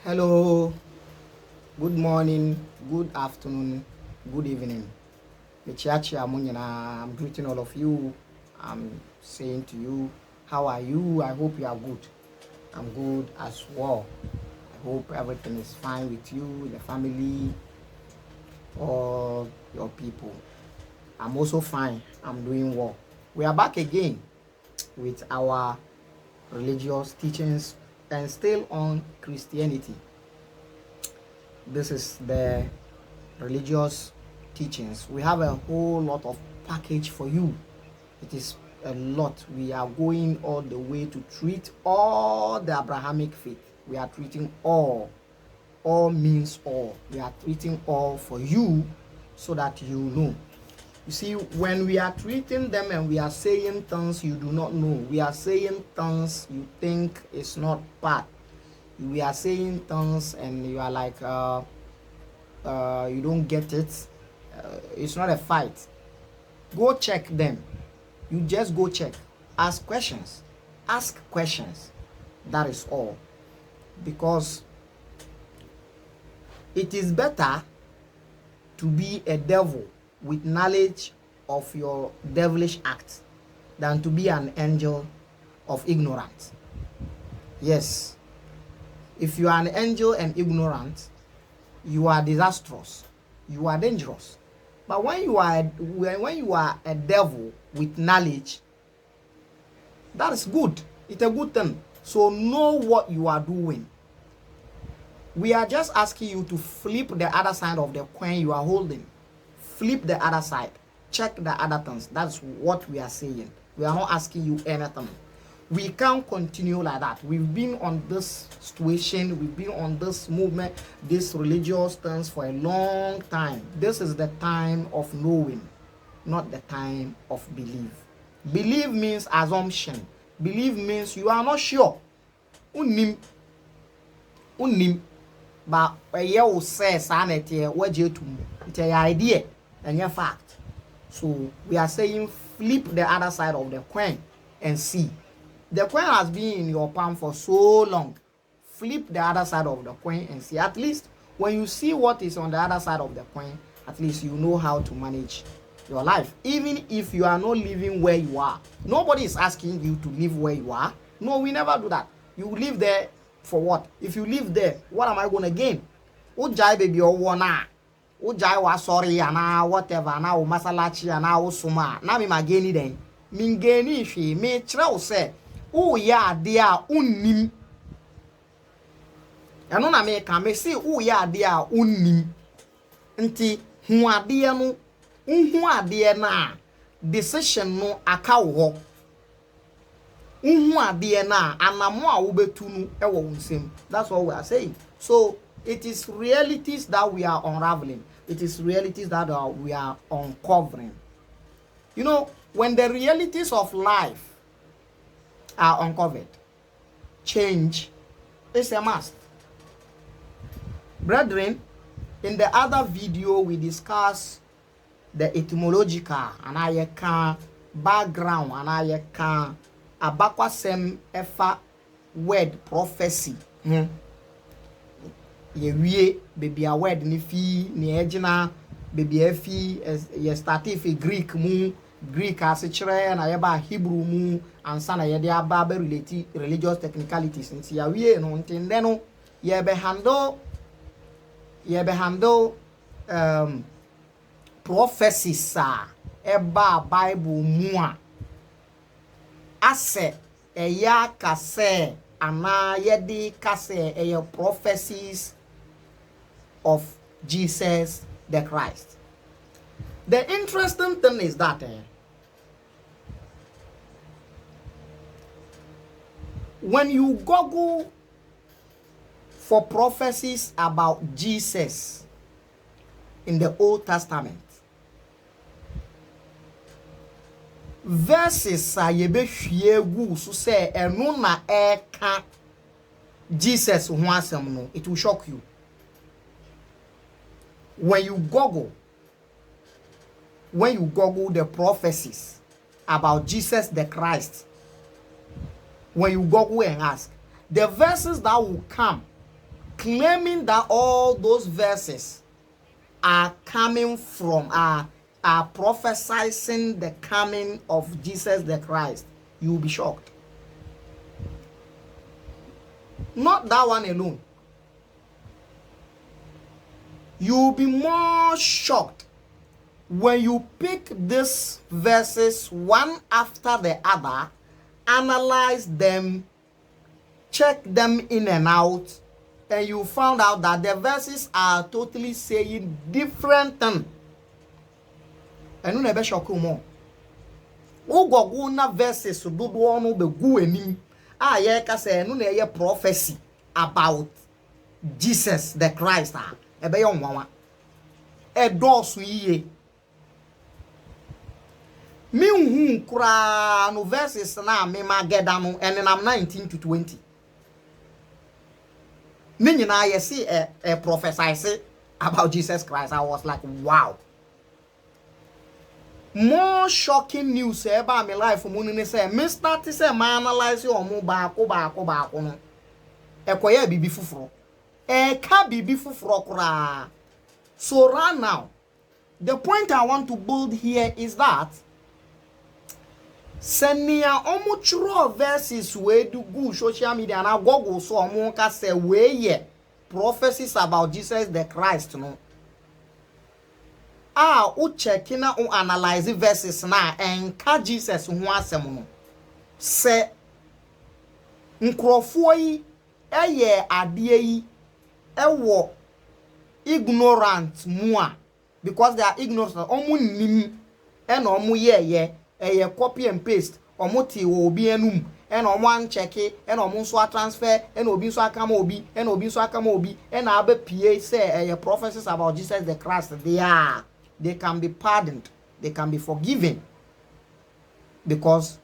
Hello, good morning, good afternoon, good evening. I'm greeting all of you. I'm saying to you, how are you? I hope you are good. I'm good as well. I hope everything is fine with you, the family, all your people. I'm also fine. I'm doing well. We are back again with our religious teachings and still on Christianity. This is the religious teachings. We have a whole lot of package for you. It is a lot. We are going all the way to treat all the Abrahamic faith. We are treating all means all. We are treating all for you so that you know. You see, when we are treating them and we are saying things you do not know, we are saying things you think is not part. We are saying things and you are like, you don't get it. It's not a fight. Go check them. You just go check. Ask questions. Ask questions. That is all. Because it is better to be a devil with knowledge of your devilish acts than to be an angel of ignorance. Yes. If you are an angel and ignorant, you are disastrous. You are dangerous. But when you are a devil with knowledge, that is good. It's a good thing. So know what you are doing. We are just asking you to flip the other side of the coin you are holding. Flip the other side. Check the other things. That's what we are saying. We are not asking you anything. We can't continue like that. We've been on this situation, we've been on this movement, this religious things for a long time. This is the time of knowing, not the time of belief. Belief means assumption. Belief means you are not sure. Unim. But you say sanity, what you to it's an idea and your fact. So we are saying flip the other side of the coin and see. The coin has been in your palm for so long. Flip the other side of the coin and see. At least when you see what is on the other side of the coin, at least you know how to manage your life. Even if you are not living where you are. Nobody is asking you to live where you are. No, we never do that. You live there for what? If you live there, what am I going to gain? Ujai baby or wana. Ujai wa sorry ana whatever na o masalachi ana o suma. Na mi mageni den. Mingeni shi me chira say. Oh ya dia unnim. Ano na me ka me say oh ya dia unnim. Nti hu ade no unhu ade na decision no aka wo. Unhu ade na anamo a wo betu no e wo nsem. That's what we are saying. So it is realities that we are unraveling. It is realities that we are uncovering. You know, when the realities of life are uncovered, change is a must. Brethren, in the other video we discussed the etymological and I can background and I can abakwasem efa word prophecy. Ye baby a word ni fi ni ejina baby efi ye start if Greek mu Greek as a chere na yeba Hebrew mu ansa na ye de aba relate religious technicalities nti ya wie no ntinde no ye be handle prophecies eba Bible mu a ase eya kase ana ye de kase eya prophecies of Jesus the Christ. The interesting thing is that when you Google for prophecies about Jesus in the Old Testament, verses yebe hwie gu so say eno na eka Jesus ho asem no, it will shock you. When you Google the prophecies about Jesus the Christ, when you Google and ask, the verses that will come claiming that all those verses are coming from, are prophesying the coming of Jesus the Christ, you will be shocked. Not that one alone. You will be more shocked when you pick these verses one after the other, analyze them, check them in and out, and you found out that the verses are totally saying different things. And you never shock you more. Go na verses do no be gu enim. Ye ka say no na ye prophecy about Jesus the Christ. Ebe ye onwanwa. E dosu yiye. Mi kura no verses na me mageda no enenam 19 to 20. Me nyina ye see a prophesy about Jesus Christ. I was like, wow. More shocking news about my life from when say me start to say my analyze your mo baako no. Ekoye bibi fufuro. Ka bibi fufuro kura. So right now, the point I want to build here is that senia omuchuro verses we do go social media na Google so omo ka say we ye prophecies about Jesus the Christ no. U checking na analyze verses na enka Jesus ho asem no. Se nkrofo yi eye ade yi ewo ignorant mu a, because they are ignorant omu nim e na omu ye copy and paste omu ti wo obi enum e na omu an check e na omu so transfer e na obi so akama obi e na obi so akama obi e na abe PA say prophecies about Jesus the Christ. They can be pardoned, they can be forgiven, because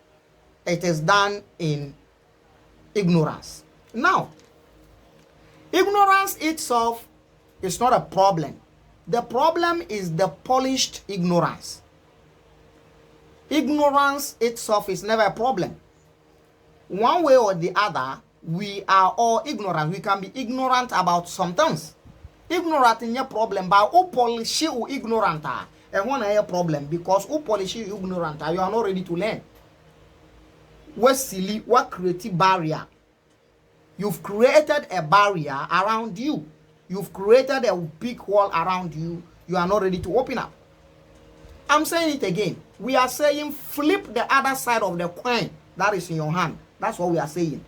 it is done in ignorance. Now, ignorance itself is not a problem. The problem is the polished ignorance. Ignorance itself is never a problem. One way or the other, we are all ignorant. We can be ignorant about some things. Ignorant in your problem, but who polish you ignorant? And one a problem, because who polish you ignorant? You are not ready to learn. What silly, what creative barrier? You've created a barrier around you. You've created a big wall around you. You are not ready to open up. I'm saying it again. We are saying flip the other side of the coin that is in your hand. That's what we are saying.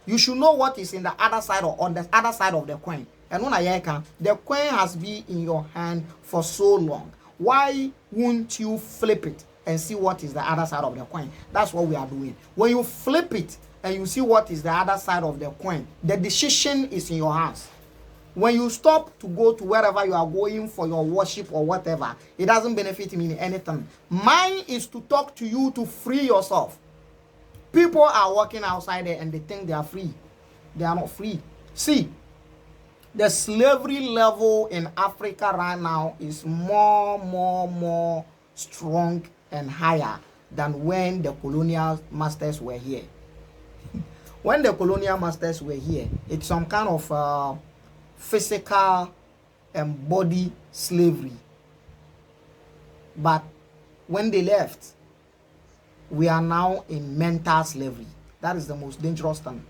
You should know what is in the other side or on the other side of the coin. And when the coin has been in your hand for so long. Why won't you flip it and see what is the other side of the coin? That's what we are doing. When you flip it and you see what is the other side of the coin, the decision is in your hands. When you stop to go to wherever you are going for your worship or whatever, it doesn't benefit me in anything. Mine is to talk to you to free yourself. People are walking outside there and they think they are free. They are not free. See, the slavery level in Africa right now is more strong and higher than when the colonial masters were here. When the colonial masters were here, it's some kind of physical and body slavery. But when they left, we are now in mental slavery. That is the most dangerous thing.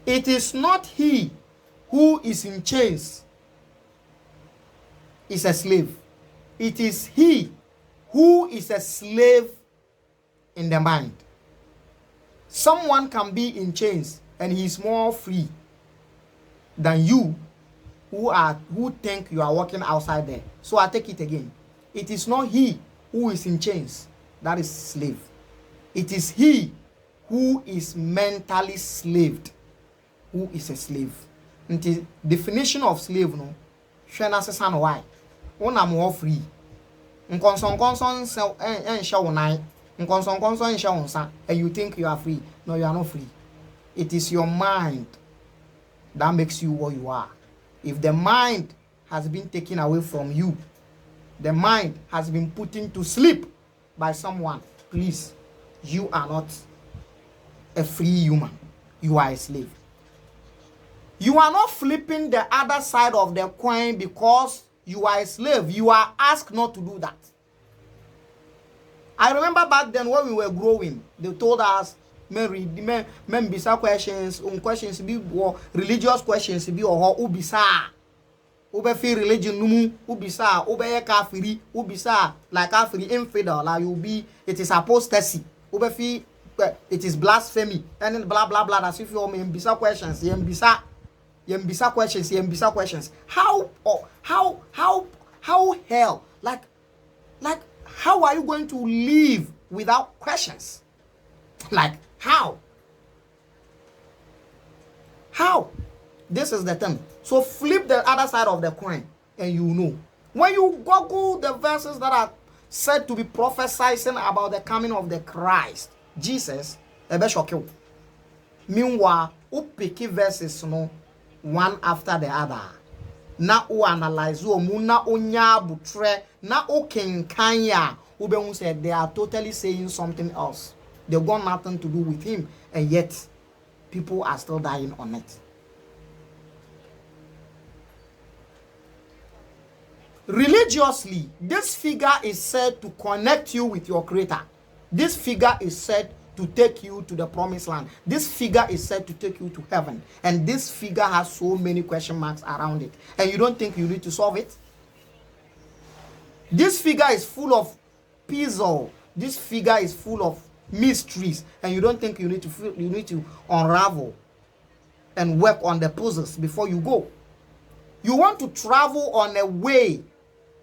It is not he who is in chains is a slave. It is he who is a slave in the mind. Someone can be in chains and he is more free than you who think you are walking outside there. So I take it again. It is not he who is in chains that is slave. It is he who is mentally slaved who is a slave. The definition of slave no shena sesa no why una mo free nkonson ensha wonai nkonson ensha wonsa and you think you are free. No, you are not free. It is your mind that makes you what you are. If the mind has been taken away from you, the mind has been put into sleep by someone, please, you are not a free human. You are a slave. You are not flipping the other side of the coin because you are a slave. You are asked not to do that. I remember back then when we were growing, they told us, men bisa questions, questions be religious questions be or ubisa. Ube fi religion numu, ubisa, ube ye kafiri, ubisa, like kafiri infidel, like you be, it is apostasy. Ube fi, it is blasphemy, and then blah blah blah. That's if you bisa questions, yembisa questions. How hell, like how are you going to live without questions? Like how? This is the thing. So flip the other side of the coin and you know. When you Google the verses that are said to be prophesying about the coming of the Christ, Jesus, ebe shock you. Meanwhile, you pick verses no one after the other. Na o analyze o mu na onya butre na o kenkanya ube said they are totally saying something else. They got nothing to do with him, and yet people are still dying on it. Religiously, this figure is said to connect you with your creator. This figure is said to take you to the promised land. This figure is said to take you to heaven. And this figure has so many question marks around it. And you don't think you need to solve it? This figure is full of puzzle. This figure is full of mysteries. And you don't think you need to unravel and work on the puzzles before you go. You want to travel on a way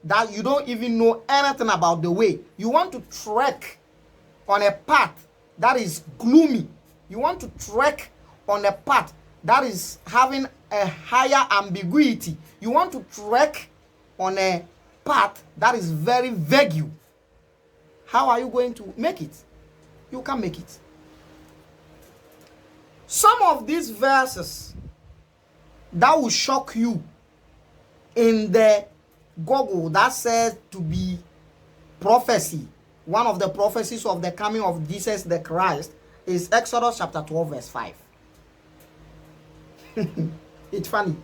that you don't even know anything about the way. You want to trek on a path that is gloomy. You want to trek on a path that is having a higher ambiguity. You want to trek on a path that is very vague. How are you going to make it? You can't make it. Some of these verses that will shock you in the Google that says to be prophecy. One of the prophecies of the coming of Jesus the Christ is Exodus chapter 12 verse 5. It's funny.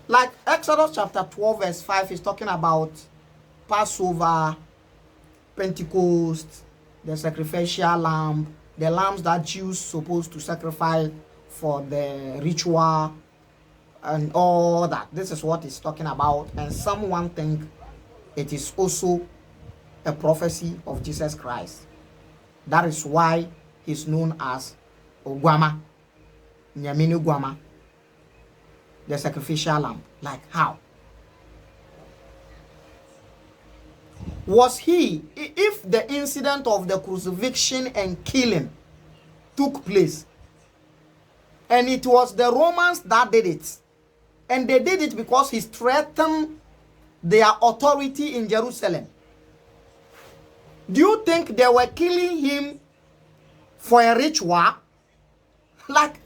Like Exodus chapter 12 verse 5 is talking about Passover, Pentecost, the sacrificial lamb, the lambs that Jews supposed to sacrifice for the ritual and all that. This is what it's talking about. And someone think it is also a prophecy of Jesus Christ. That is why he's known as Ogwama, Nyamini Gwama, the sacrificial lamb. Like how? Was he, if the incident of the crucifixion and killing took place, and it was the Romans that did it, and they did it because he threatened their authority in Jerusalem, do you think they were killing him for a ritual? Like,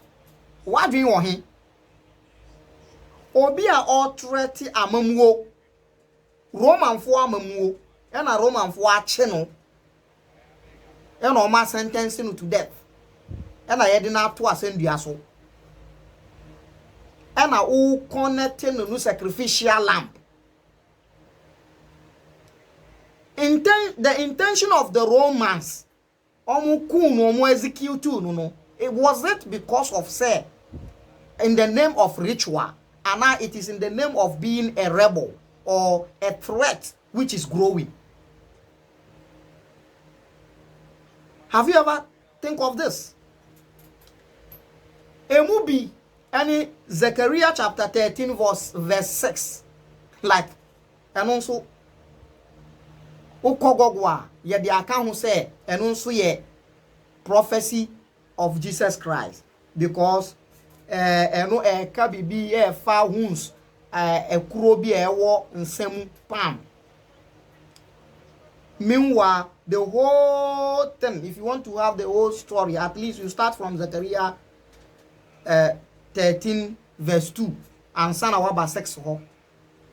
what do you want him? Obi a all threaty amamuo, Roman for amamuo, and a Roman for a channel, and Oma sentencing to death, and I had enough to ascend the assault. And a who connecting the new sacrificial lamb. The intention of the Romans, it was it because of say in the name of ritual, and now it is in the name of being a rebel or a threat which is growing. Have you ever think of this? Emubi, any Zechariah chapter 13 verse 6, like, and also Ukogogwa, ye the account say, and also ye prophecy of Jesus Christ, because no kabibi e fa wounds e kuro bi e wo nsem pam. Meanwhile, the whole thing, if you want to have the whole story, at least you start from Zechariah 13 verse 2 and sana waba 6 ho,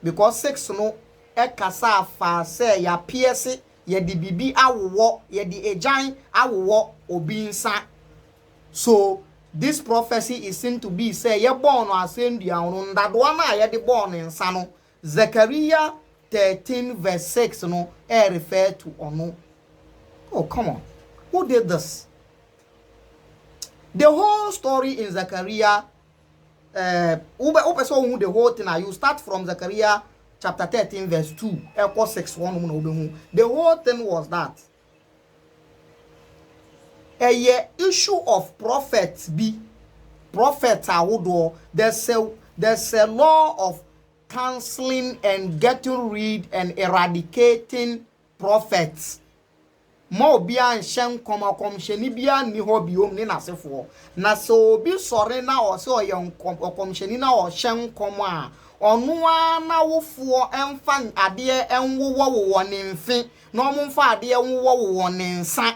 because 6 no e kasa fa say ya pierce ye di bibi awo ye di ejan awo obi nsa. So this prophecy is seen to be say ye born or ascend down that one ye the born in Sano. Zechariah 13 verse 6 no refer to ono. Oh, come on. Who did this? The whole story in Zechariah, the whole thing, you start from Zechariah chapter 13 verse 2, echo 6 1. The whole thing was that a issue of prophets there's a law of canceling and getting rid and eradicating prophets. Mo bia nshen koma komsheni bia ni ho biom ni nasefo na so bi sore na o se oye komsheni na o hyen koma onu na wofo emfa ade enwowo wo ne mfe na omfa ade enwowo wo ne nsa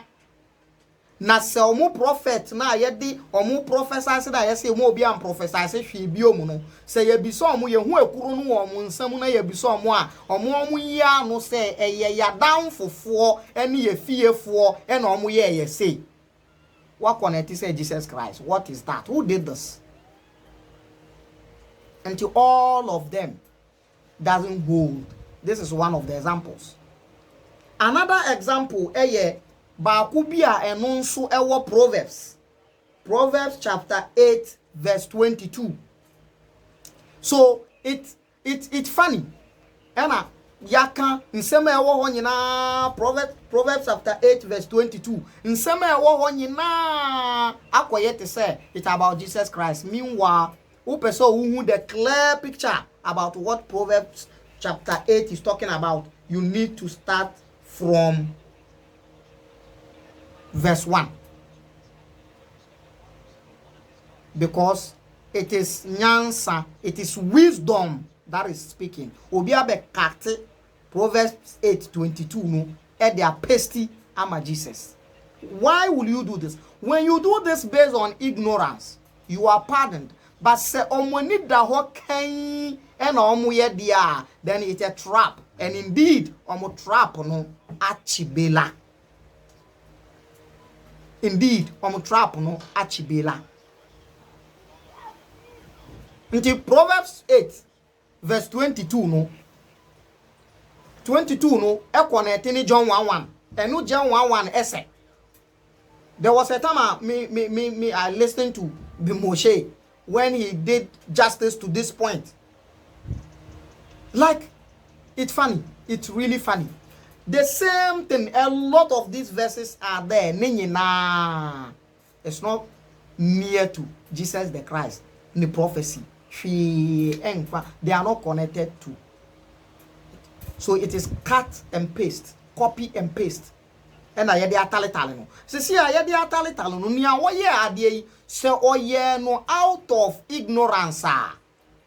na se omu prophet na ye di omu professor se da ye se mo bia professor se hwe biom no se ye bi so omu ye hu ekuru no omu nsam na ye bi so omu a omu yi anu se eye yadan fofo ene ye fiefo ene omu ye say what connect say Jesus Christ? What is that? Who did this? Until all of them doesn't hold. This is one of the examples. Another example Bakubia enonso ewo Proverbs chapter 8 verse 22. So it's funny. Ena yaka nsema ewo ho nyina Proverbs chapter 8 verse 22. Nsema ewo ho nyina akoyete say it's about Jesus Christ. Meanwhile, upeso who the clear picture about what Proverbs chapter 8 is talking about, you need to start from verse 1, because it is nyansa, it is wisdom that is speaking. Obiabe kate Proverbs 8:22 no e they are pasty ama Jesus. Why will you do this? When you do this based on ignorance, you are pardoned. But say omoni da ho kan e na omo ye dia, then it's a trap. And indeed omo trap no achibela. Indeed, trap no achibela. Until Proverbs 8 verse 22 no. 22 no equanetini John 1:1. And no John 1:1 essay. There was a time I listened to Moshe when he did justice to this point. Like, it's funny. It's really funny. The same thing, a lot of these verses are there. It's not near to Jesus the Christ, the prophecy. They are not connected to. So it is cut and paste, copy and paste. And I had the no. See, I had the no. Nia woye adie se oye no out of ignorance.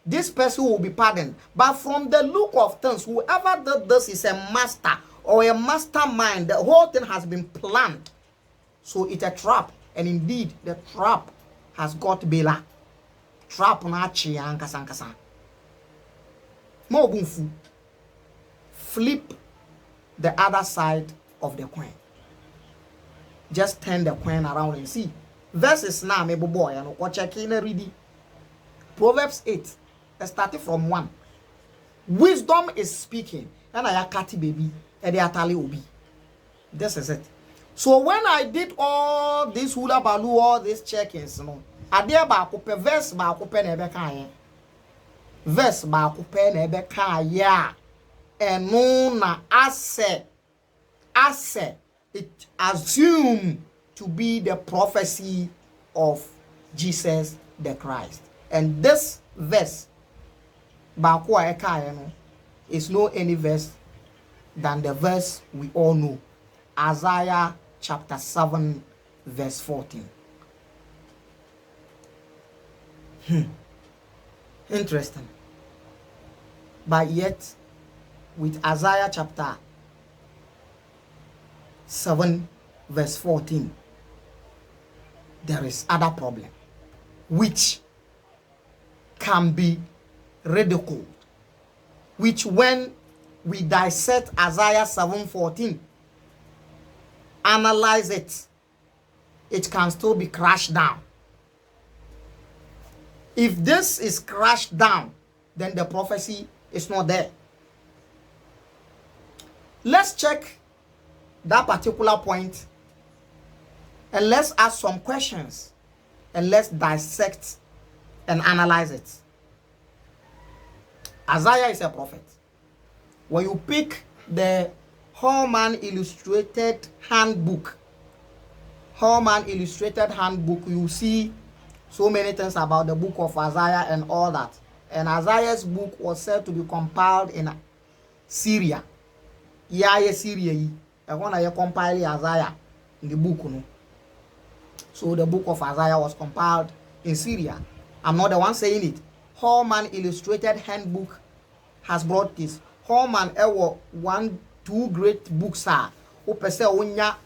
This person will be pardoned. But from the look of things, whoever did this is a master or a mastermind. The whole thing has been planned. So it's a trap. And indeed, the trap has got Bela. Trap na chi ankasa. Mo bunfu. Flip the other side of the coin. Just turn the coin around and see. Verses now, maybe boy, and what check in ready. Proverbs 8. Starting from 1. Wisdom is speaking. And I kati baby. And they atali obi. This is it. So when I did all this hula balu, all these check-ins, I did ba kupe verse ba kupe nebe kaya. Verse ba kupe nebe kaya. And no na ase. It assumed to be the prophecy of Jesus the Christ. And this verse is no any verse than the verse we all know. Isaiah chapter 7 verse 14. Interesting. But yet, with Isaiah chapter 7 verse 14, there is other problem which can be ridiculed, which when we dissect Isaiah 7:14, analyze it, it can still be crashed down. If this is crashed down, then the prophecy is not there. Let's check that particular point and let's ask some questions and let's dissect and analyze it. Isaiah is a prophet. When you pick the Holman Illustrated Handbook, you see so many things about the book of Isaiah and all that. And Isaiah's book was said to be compiled in Syria. Syria. I want to compile Isaiah in the book. No? So the book of Isaiah was compiled in Syria. I'm not the one saying it. Holman Illustrated Handbook has brought this. Holman two great books are.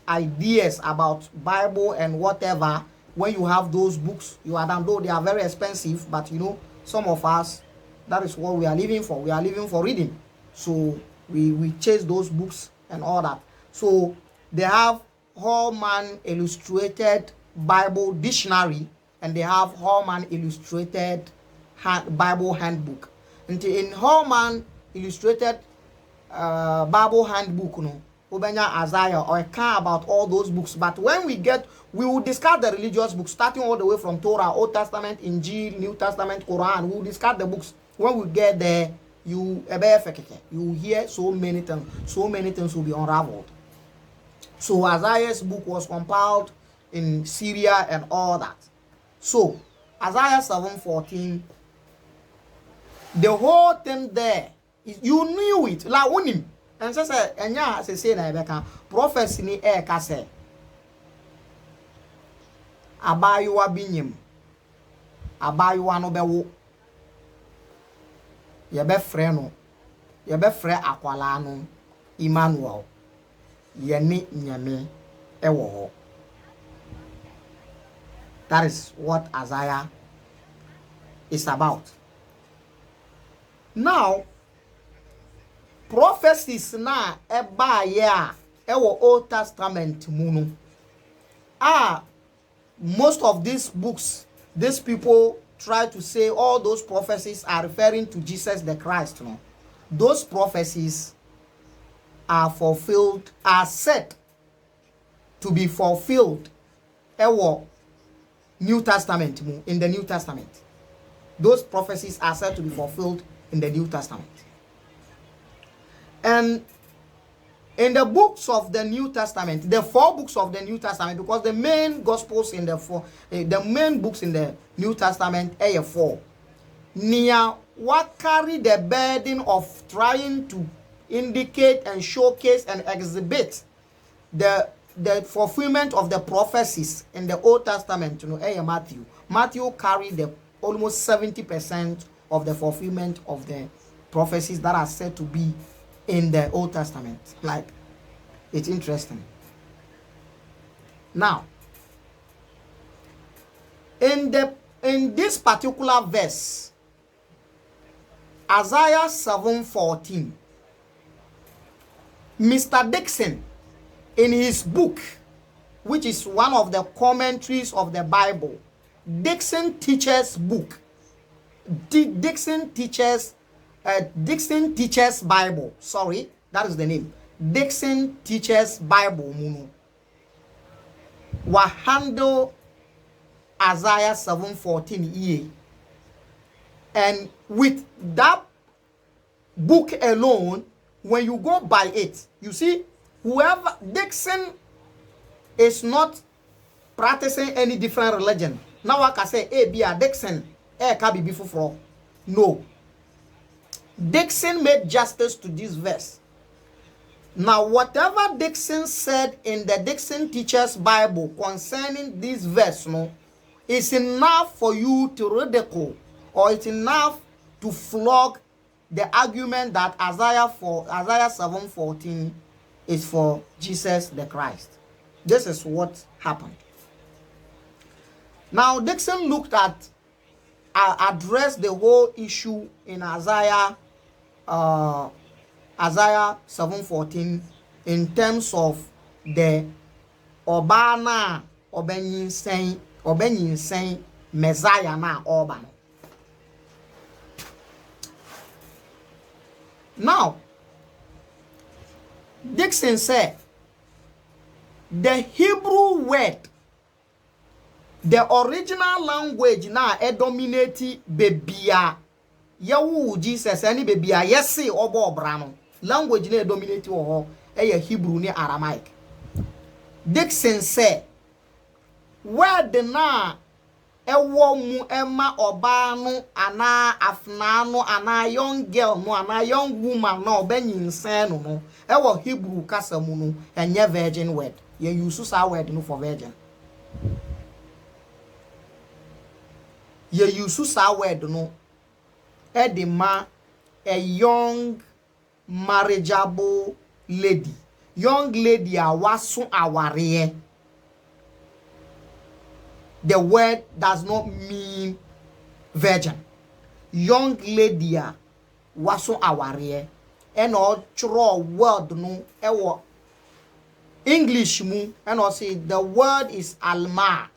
Ideas about Bible and whatever. When you have those books, you are done. Though they are very expensive, but you know, some of us, that is what we are living for. We are living for reading. So we chase those books and all that. So they have Holman Illustrated Bible Dictionary and they have Holman Illustrated Bible Handbook. And in Holman Illustrated Bible Handbook, no, Isaiah or care about all those books. But when we will discuss the religious books, starting all the way from Torah, Old Testament, Injil, New Testament, Quran. We will discuss the books. When we get there, you hear so many things will be unraveled. So Isaiah's book was compiled in Syria and all that. So Isaiah 7:14, the whole thing there, you knew it. Like unim. And so say enya say na ebeka prophecy ni ka say abayuwa binyim, abayuwa no bewo, yebefre no, yebefre akwala no Emmanuel, yeni nyame ewo ho. That is what Isaiah is about. Now, prophecies na eba ya ewo Old Testament munu. Most of these books, these people try to say all those prophecies are referring to Jesus the Christ. No? Those prophecies are fulfilled, are said to be fulfilled ewo New Testament, in the New Testament. Those prophecies are said to be fulfilled in the New Testament. And in the books of the New Testament, the 4 books of the New Testament, because the main gospels in the main books in the New Testament are 4. Near what carry the burden of trying to indicate and showcase and exhibit the fulfillment of the prophecies in the Old Testament, Matthew. Matthew carried almost 70% of the fulfillment of the prophecies that are said to be in the Old Testament. Like, it's interesting. Now, in this particular verse, Isaiah 7:14, Mr. Dixon, in his book, which is one of the commentaries of the Bible, Dixon Teacher's book, Dixon Teacher's Bible, sorry, that is the name, Dixon Teacher's Bible, wa handle Isaiah 7:14 and with that book alone, when you go by it, you see, whoever Dixon is not practicing any different religion. Now I can say, be a Dixon, can be before. No. Dixon made justice to this verse. Now, whatever Dixon said in the Dixon Teacher's Bible concerning this verse, is enough for you to ridicule, or it's enough to flog the argument that Isaiah 7:14 is for Jesus the Christ. This is what happened. Now, Dixon looked at, addressed the whole issue in Isaiah 7:14 in terms of the Obana Obenyin saying Messiah na Oban. Now, Dixon said, the Hebrew word, the original language now a dominate bebia yawu Jesus any bebia yesi obo brano language na dominate wo e Hebrew ni Aramaic. Dixon said, word na ewo mu ema oba no ana afna no ana young girl no ana young woman no obanyinsen no ewo Hebrew kasa mu no enye virgin word. You use sa word no for virgin. You use sa word no edema a young marriageable lady. Young lady a waso aware. The word does not mean virgin. Young lady a waso aware. And all chro word no ewo English mu and all say the word is alma.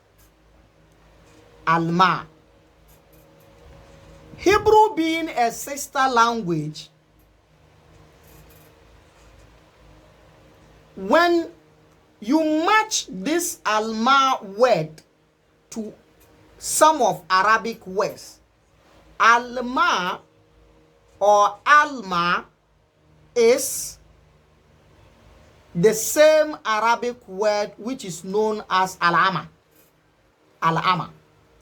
Alma. Hebrew being a sister language, when you match this alma word to some of Arabic words, alma or alma is the same Arabic word which is known as alama. Alama,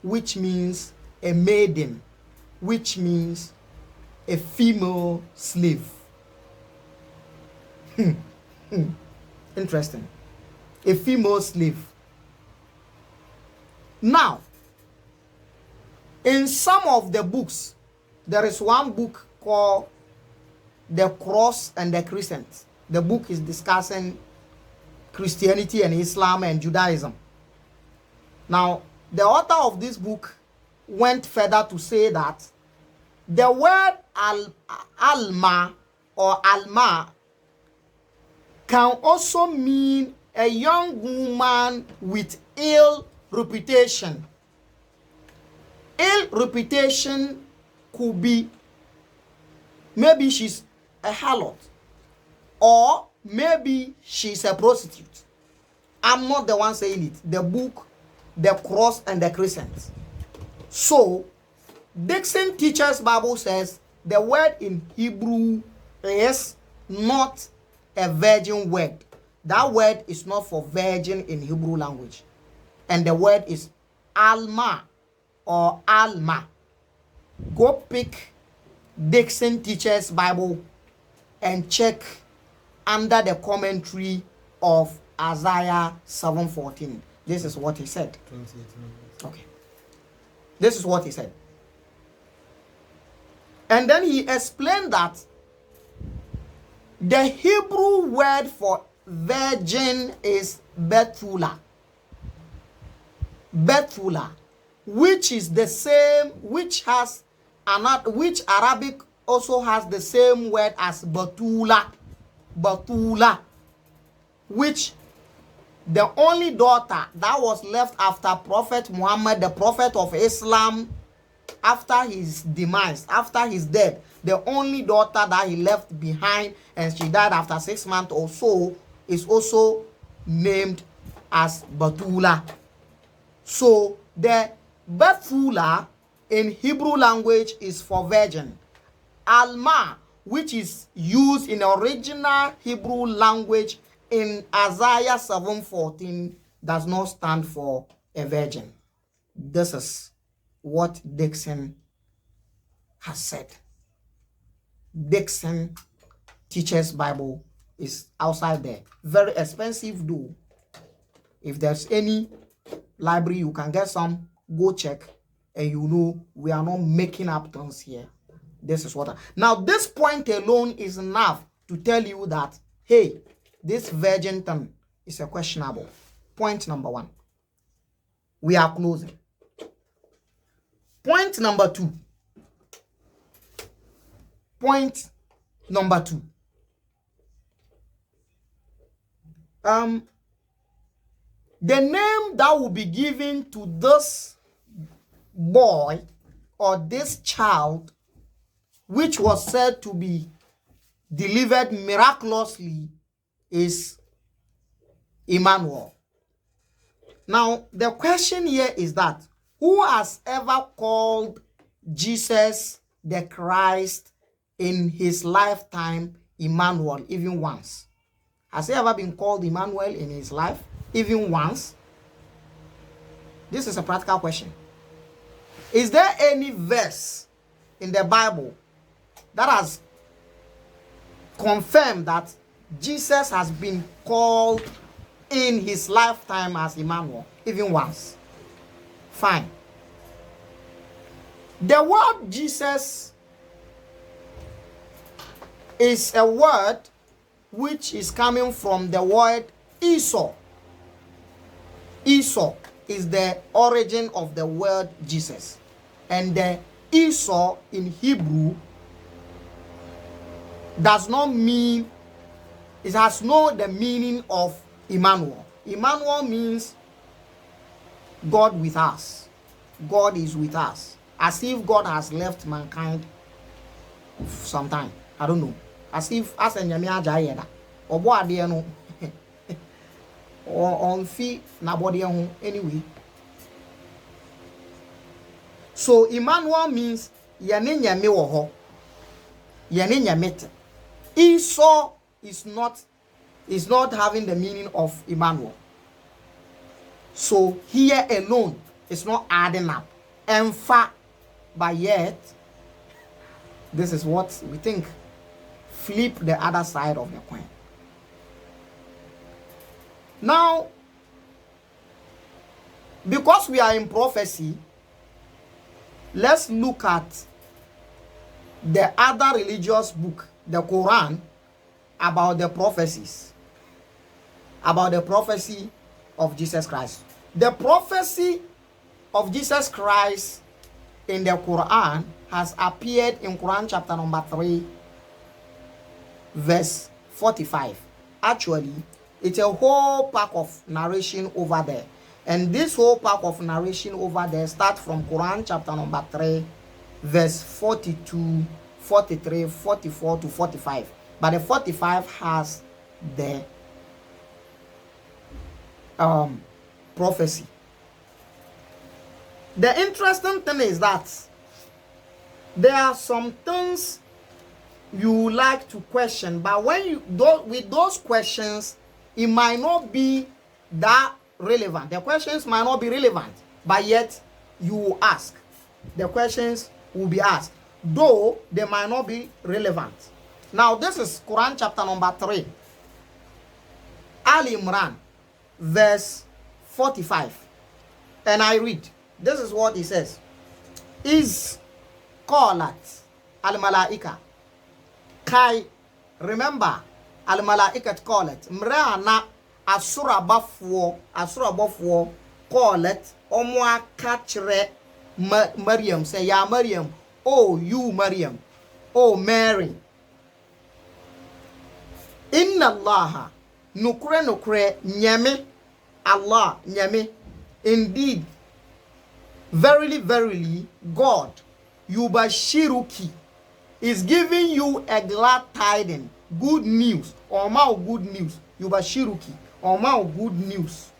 which means a maiden, which means a female slave. Interesting. A female slave. Now, in some of the books, there is one book called The Cross and the Crescent. The book is discussing Christianity and Islam and Judaism. Now, the author of this book went further to say that the word alma or alma can also mean a young woman with ill reputation. Ill reputation could be maybe she's a harlot or maybe she's a prostitute. I'm not the one saying it. The book, The Cross and the Crescent. So, Dixon Teacher's Bible says the word in Hebrew is not a virgin word. That word is not for virgin in Hebrew language. And the word is alma or alma. Go pick Dixon Teacher's Bible and check under the commentary of Isaiah 7:14. This is what he said. Okay. This is what he said. And then he explained that the Hebrew word for virgin is Bethulah. Bethulah, which is the same, which Arabic also has the same word as Bethulah. Bethulah, which the only daughter that was left after Prophet Muhammad, the prophet of Islam, after his demise, after his death, the only daughter that he left behind, and she died after 6 months or so, is also named as Bethulah. So the Bethulah in Hebrew language is for virgin. Alma, which is used in original Hebrew language in Isaiah 7:14, does not stand for a virgin. This is what Dixon has said. Dixon Teacher's Bible is outside there. Very expensive though. If there's any library you can get some, go check, and you know we are not making up things here. This is what now this point alone is enough to tell you that, hey, this virgin thing is a questionable. Point number one. We are closing. Point number two. Point number two. The name that will be given to this boy or this child, which was said to be delivered miraculously is Emmanuel. Now, the question here is that who has ever called Jesus the Christ in his lifetime Emmanuel even once? Has he ever been called Emmanuel in his life even once? This is a practical question. Is there any verse in the Bible that has confirmed that Jesus has been called in his lifetime as Emmanuel even once? Fine. The word Jesus is a word which is coming from the word Esau. Esau is the origin of the word Jesus. And the Esau in Hebrew does not mean, it has no the meaning of Emmanuel. Emmanuel means God with us. God is with us. As if God has left mankind sometime. I don't know. As if as a nyame agya obo ade no on fi na body ho anyway. So Emmanuel means yene nyame wo ho. Yene nyame. Esau is not having the meaning of Emmanuel. So here alone is not adding up. And fact, but yet this is what we think. Flip the other side of the coin. Now, because we are in prophecy, let's look at the other religious book, the Quran, about the prophecies, about the prophecy of Jesus Christ. The prophecy of Jesus Christ in the Quran has appeared in Quran chapter number 3, verse 45. Actually, it's a whole pack of narration over there. And this whole pack of narration over there starts from Quran chapter number 3, verse 42, 43, 44 to 45. But the 45 has the prophecy. The interesting thing is that there are some things you like to question, but when you with those questions, it might not be that relevant. The questions might not be relevant, but yet you will ask. The questions will be asked, though they might not be relevant. Now, this is Quran chapter number 3, Al Imran, verse 45. And I read, this is what he says. Is qalat al-malaika. Kai, remember, al-malaikat qalat. Mrana asurabafwo qalat. Omwa kachre Maryam. Say, ya Maryam. Oh, you Maryam. Oh, Mary. Inna Allah. Nukre nyame. Allah nyame. Indeed, verily, verily, God, Yubashiruki, is giving you a glad tidings, good news, or more good news. Yubashiruki, or more good news.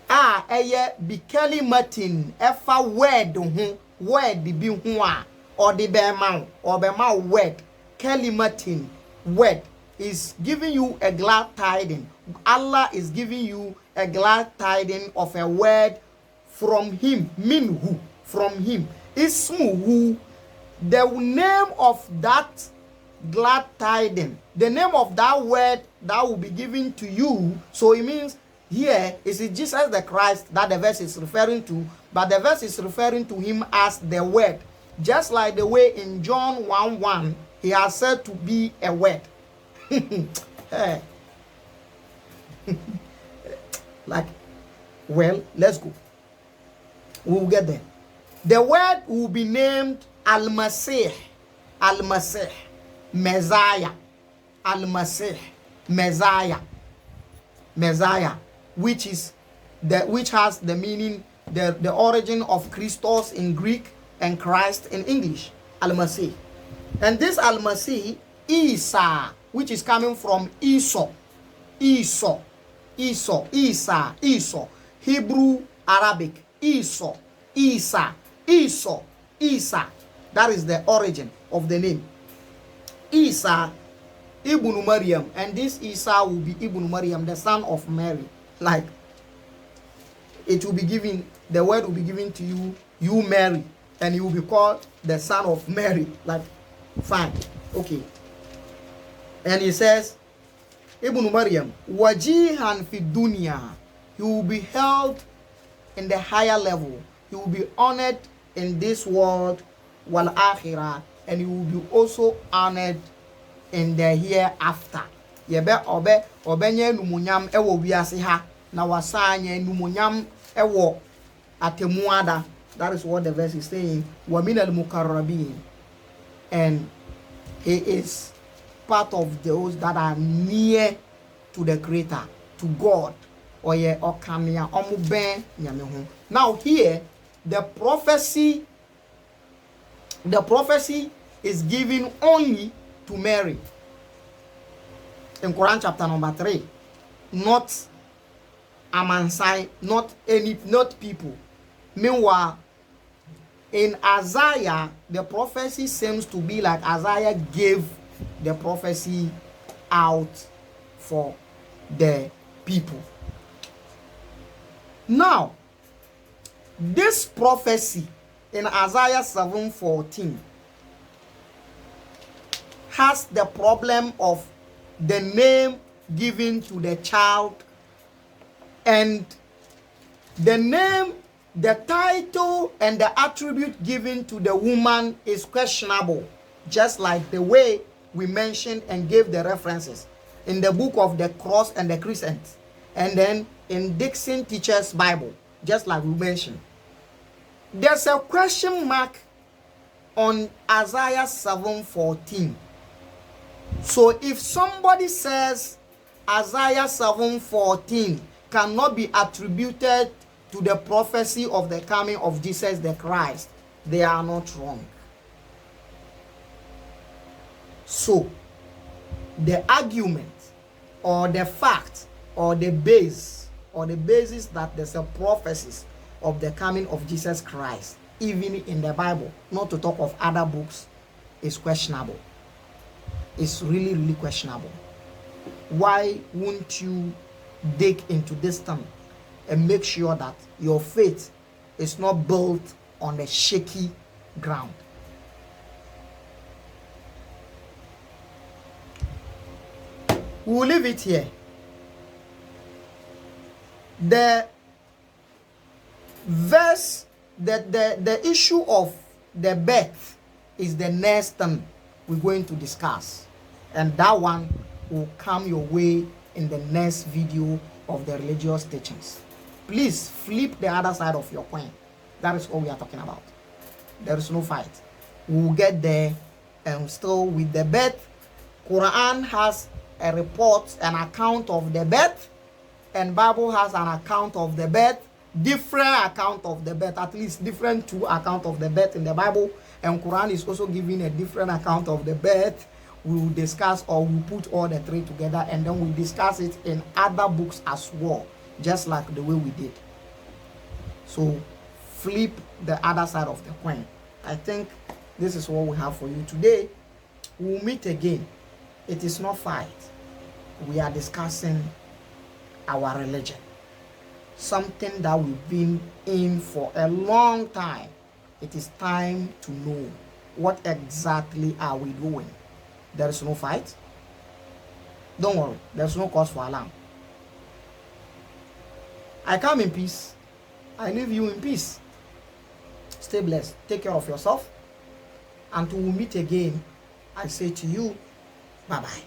Eye bikeli matin, efa word di bi hua, or the bema, or bema word, kelimatin, word, is giving you a glad tidings. Allah is giving you a glad tidings of a word from him. Minhu, from him. Ismuhu, the name of that glad tidings, the name of that word that will be given to you. So it means here is Jesus the Christ that the verse is referring to, but the verse is referring to him as the word. Just like the way in John 1:1, he has said to be a word. Hey. Like, well, let's go. We'll get there. The word will be named Al-Masih. Al-Masih. Messiah. Al-Masih. Messiah. Messiah. Which has the meaning, the origin of Christos in Greek and Christ in English. Al-Masih. And this Al-Masih Isa, which is coming from Esau. Esau. Hebrew, Arabic. Esau. Isa. That is the origin of the name. Isa Ibn Maryam, and this Isa will be Ibn Maryam, the son of Mary. Like, it will be given, the word will be given to you, you Mary, and you will be called the son of Mary. Like, fine, okay. And he says, Ibn Maryam, wajihan fi dunya, he will be held in the higher level. He will be honored in this world, wal akhirah, and he will be also honored in the hereafter. Yebe obenye numunyam ewo wiase ha, na wasanye numunyam ewo atemuada. That is what the verse is saying. Wa minal mukarrabin, and he is part of those that are near to the Creator, to God. Oye okamia omuben nyamehu. Now here, the prophecy is given only to Mary in Quran chapter number 3, not Amansai, not people. Meanwhile, in Isaiah, the prophecy seems to be like Isaiah gave the prophecy out for the people. Now, this prophecy in Isaiah 7:14 has the problem of the name given to the child, and the name, the title, and the attribute given to the woman is questionable, just like the way we mentioned and gave the references in the book of the cross and the crescent, and then in Dixon Teacher's Bible, just like we mentioned. There's a question mark on Isaiah 7:14. So if somebody says Isaiah 7:14 cannot be attributed to the prophecy of the coming of Jesus the Christ, they are not wrong. So the argument or the fact or the basis that there's a prophecies of the coming of Jesus Christ, even in the Bible, not to talk of other books, is questionable. It's really, really questionable. Why won't you dig into this thing and make sure that your faith is not built on a shaky ground? We'll leave it here. The verse, the issue of the birth is the next thing we're going to discuss, and that one will come your way in the next video of the religious teachings. Please flip the other side of your coin. That is all we are talking about. There is no fight. We'll get there. And still with the birth, Quran has a report, an account of the birth, and Bible has an account of the birth, different account of the birth, at least different two account of the birth in the Bible, and Quran is also giving a different account of the birth. We will discuss, or we'll put all the three together, and then we'll discuss it in other books as well, just like the way we did. So flip the other side of the coin. I think this is what we have for you today. We'll meet again. It is not fight. We are discussing our religion, something that we've been in for a long time. It is time to know what exactly are we doing. There is no fight. Don't worry, there's no cause for alarm. I come in peace. I leave you in peace. Stay blessed. Take care of yourself. Until we meet again, I say to you, bye-bye.